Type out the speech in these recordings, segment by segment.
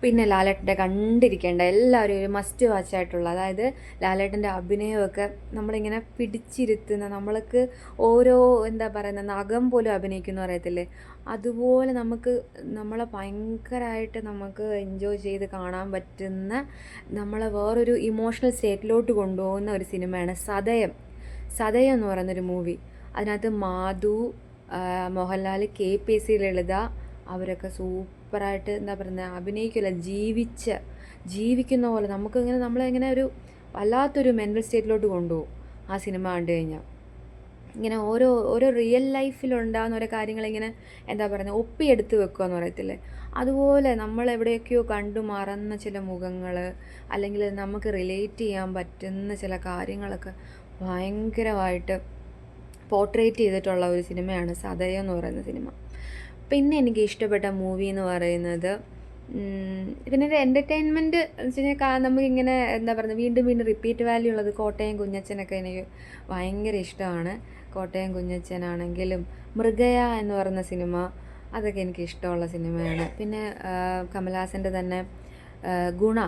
പിന്നെ ലാലേട്ടൻ്റെ കണ്ടിരിക്കേണ്ട എല്ലാവരും ഒരു മസ്റ്റ് വാച്ചായിട്ടുള്ള, അതായത് ലാലേട്ടൻ്റെ അഭിനയമൊക്കെ നമ്മളിങ്ങനെ പിടിച്ചിരുത്തുന്ന, നമ്മൾക്ക് ഓരോ എന്താ പറയുന്നത് നഖം പോലും അഭിനയിക്കുന്നു അറിയത്തില്ലേ, അതുപോലെ നമുക്ക് നമ്മളെ ഭയങ്കരമായിട്ട് നമുക്ക് എൻജോയ് ചെയ്ത് കാണാൻ പറ്റുന്ന, നമ്മളെ വേറൊരു ഇമോഷണൽ സ്റ്റേറ്റിലോട്ട് കൊണ്ടുപോകുന്ന ഒരു സിനിമയാണ് സതയം. സതയം എന്ന് പറയുന്നൊരു മൂവി. അതിനകത്ത് മാധു, മോഹൻലാൽ, KPC ലളിത അവരൊക്കെ സൂപ്പറായിട്ട് എന്താ പറയുന്നത് അഭിനയിക്കില്ല, ജീവിക്കുന്ന പോലെ നമുക്കിങ്ങനെ നമ്മളെങ്ങനെ ഒരു വല്ലാത്തൊരു മെൻ്റൽ സ്റ്റേറ്റിലോട്ട് കൊണ്ടുപോകും ആ സിനിമ കണ്ടു കഴിഞ്ഞാൽ. ഇങ്ങനെ ഓരോ ഓരോ റിയൽ ലൈഫിലുണ്ടാകുന്ന ഓരോ കാര്യങ്ങളിങ്ങനെ എന്താ പറയുന്നത് ഒപ്പിയെടുത്ത് വെക്കുക എന്ന് പറയത്തില്ലേ, അതുപോലെ നമ്മൾ എവിടെയൊക്കെയോ കണ്ടു മറന്ന ചില മുഖങ്ങൾ, അല്ലെങ്കിൽ നമുക്ക് റിലേറ്റ് ചെയ്യാൻ പറ്റുന്ന ചില കാര്യങ്ങളൊക്കെ ഭയങ്കരമായിട്ട് പോർട്രേറ്റ് ചെയ്തിട്ടുള്ള ഒരു സിനിമയാണ് സതയം എന്ന് പറയുന്ന സിനിമ. പിന്നെ എനിക്ക് ഇഷ്ടപ്പെട്ട മൂവി എന്ന് പറയുന്നത് പിന്നെ ഒരു എൻ്റർടൈൻമെൻറ്റ് എന്ന് വെച്ച് കഴിഞ്ഞാൽ നമുക്കിങ്ങനെ എന്താ പറയുന്നത് വീണ്ടും വീണ്ടും റിപ്പീറ്റ് വാല്യൂ ഉള്ളത് കോട്ടയം കുഞ്ഞച്ചനൊക്കെ എനിക്ക് ഭയങ്കര ഇഷ്ടമാണ്. കോട്ടയം കുഞ്ഞച്ചനാണെങ്കിലും മൃഗയ എന്ന് പറയുന്ന സിനിമ, അതൊക്കെ എനിക്ക് ഇഷ്ടമുള്ള സിനിമയാണ്. പിന്നെ കമലഹാസൻ്റെ തന്നെ ഗുണ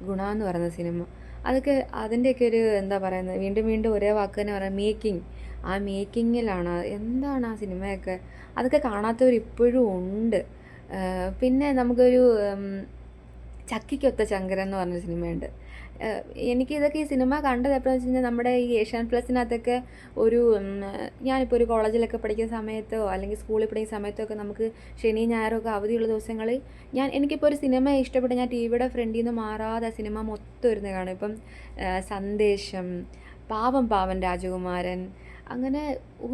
ഗുണ എന്ന് പറയുന്ന സിനിമ, അതൊക്കെ അതിൻ്റെയൊക്കെ ഒരു എന്താ പറയുന്നത് വീണ്ടും വീണ്ടും ഒരേ വാക്ക് തന്നെ പറയാം, മേക്കിംഗ്. ആ മേക്കിങ്ങിലാണ് എന്താണ് ആ സിനിമയൊക്കെ, അതൊക്കെ കാണാത്തവർ ഇപ്പോഴും ഉണ്ട്. പിന്നെ നമുക്കൊരു ചക്കിക്കൊത്ത ശങ്കരൻ എന്ന് പറഞ്ഞൊരു സിനിമയുണ്ട്. എനിക്കിതൊക്കെ ഈ സിനിമ കണ്ടത് എപ്പോഴാണെന്ന് വെച്ച് കഴിഞ്ഞാൽ നമ്മുടെ ഈ ഏഷ്യാനെറ്റ് പ്ലസിനകത്തൊക്കെ ഒരു ഞാനിപ്പോൾ ഒരു കോളേജിലൊക്കെ പഠിക്കുന്ന സമയത്തോ അല്ലെങ്കിൽ സ്കൂളിൽ പഠിക്കുന്ന സമയത്തോ ഒക്കെ നമുക്ക് ശനി ഞായറൊക്കെ അവധിയുള്ള ദിവസങ്ങളിൽ എനിക്കിപ്പോൾ ഒരു സിനിമ ഇഷ്ടപ്പെട്ട് ഞാൻ ടിവിയുടെ ഫ്രണ്ടിൽ നിന്ന് മാറാതെ ആ സിനിമ മൊത്തം ഇരുന്ന് കാണും. ഇപ്പം സന്ദേശം, പാവം പാവൻ രാജകുമാരൻ, അങ്ങനെ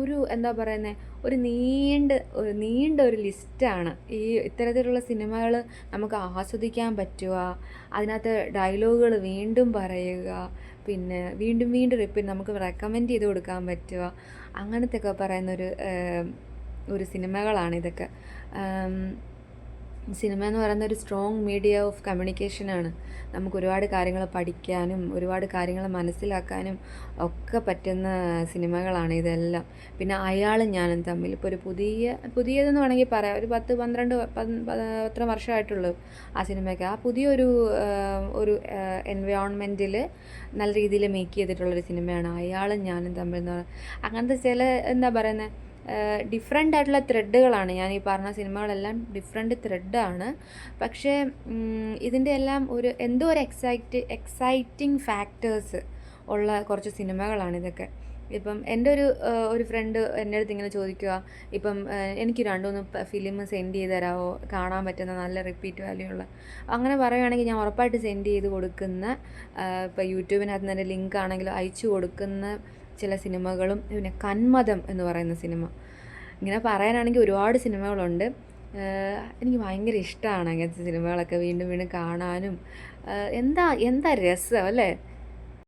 ഒരു എന്താ പറയുന്നത് ഒരു നീണ്ട ഒരു ലിസ്റ്റാണ് ഈ ഇത്തരത്തിലുള്ള സിനിമകൾ നമുക്ക് ആസ്വദിക്കാൻ പറ്റുക. അതിനകത്ത് ഡയലോഗുകൾ വീണ്ടും പറയുക, പിന്നെ വീണ്ടും വീണ്ടും റിപ്പീറ്റ് നമുക്ക് റെക്കമെൻഡ് ചെയ്ത് കൊടുക്കാൻ പറ്റുക, അങ്ങനത്തെ ഒക്കെ പറയുന്നൊരു ഒരു സിനിമകളാണ് ഇതൊക്കെ. സിനിമ എന്ന് പറയുന്ന ഒരു സ്ട്രോങ് മീഡിയ ഓഫ് കമ്മ്യൂണിക്കേഷനാണ്. നമുക്ക് ഒരുപാട് കാര്യങ്ങൾ പഠിക്കാനും ഒരുപാട് കാര്യങ്ങൾ മനസ്സിലാക്കാനും ഒക്കെ പറ്റുന്ന സിനിമകളാണ് ഇതെല്ലാം. പിന്നെ അയാളും ഞാനും തമ്മിൽ ഇപ്പോൾ ഒരു പുതിയതെന്ന് വേണമെങ്കിൽ പറയാം, ഒരു 10-12 എത്ര വർഷമായിട്ടുള്ളൂ ആ സിനിമയൊക്കെ. ആ പുതിയൊരു ഒരു എൻവയോൺമെൻറ്റിൽ നല്ല രീതിയിൽ മേക്ക് ചെയ്തിട്ടുള്ളൊരു സിനിമയാണ് അയാളും ഞാനും തമ്മിൽ എന്ന് പറയുന്നത്. അങ്ങനത്തെ ചില എന്താ പറയുന്നത് ഡിഫറെൻ്റ് ആയിട്ടുള്ള ത്രെഡുകളാണ് ഞാൻ ഈ പറഞ്ഞ സിനിമകളെല്ലാം, ഡിഫറെൻ്റ് ത്രെഡാണ്. പക്ഷേ ഇതിൻ്റെ എല്ലാം ഒരു എന്തോ ഒരു എക്സൈറ്റിംഗ് ഫാക്ടേഴ്സ് ഉള്ള കുറച്ച് സിനിമകളാണ് ഇതൊക്കെ. ഇപ്പം എൻ്റെ ഒരു ഫ്രണ്ട് എൻ്റെ അടുത്ത് ഇങ്ങനെ ചോദിക്കുക, ഇപ്പം എനിക്ക് 2-3 ഫിലിം സെൻഡ് ചെയ്ത് തരാമോ കാണാൻ പറ്റുന്ന നല്ല റിപ്പീറ്റ് വാല്യൂ ഉള്ള, അങ്ങനെ പറയുകയാണെങ്കിൽ ഞാൻ ഉറപ്പായിട്ട് സെൻഡ് ചെയ്ത് കൊടുക്കുന്ന, ഇപ്പോൾ യൂട്യൂബിനകത്ത് തന്നെ ലിങ്ക് ആണെങ്കിലും അയച്ചു കൊടുക്കുന്ന ചില സിനിമകളും. പിന്നെ കന്മദം എന്ന് പറയുന്ന സിനിമ, ഇങ്ങനെ പറയാനാണെങ്കിൽ ഒരുപാട് സിനിമകളുണ്ട്. എനിക്ക് ഭയങ്കര ഇഷ്ടമാണ് അങ്ങനത്തെ സിനിമകളൊക്കെ വീണ്ടും വീണ്ടും കാണാനും. എന്താ രസം അല്ലേ.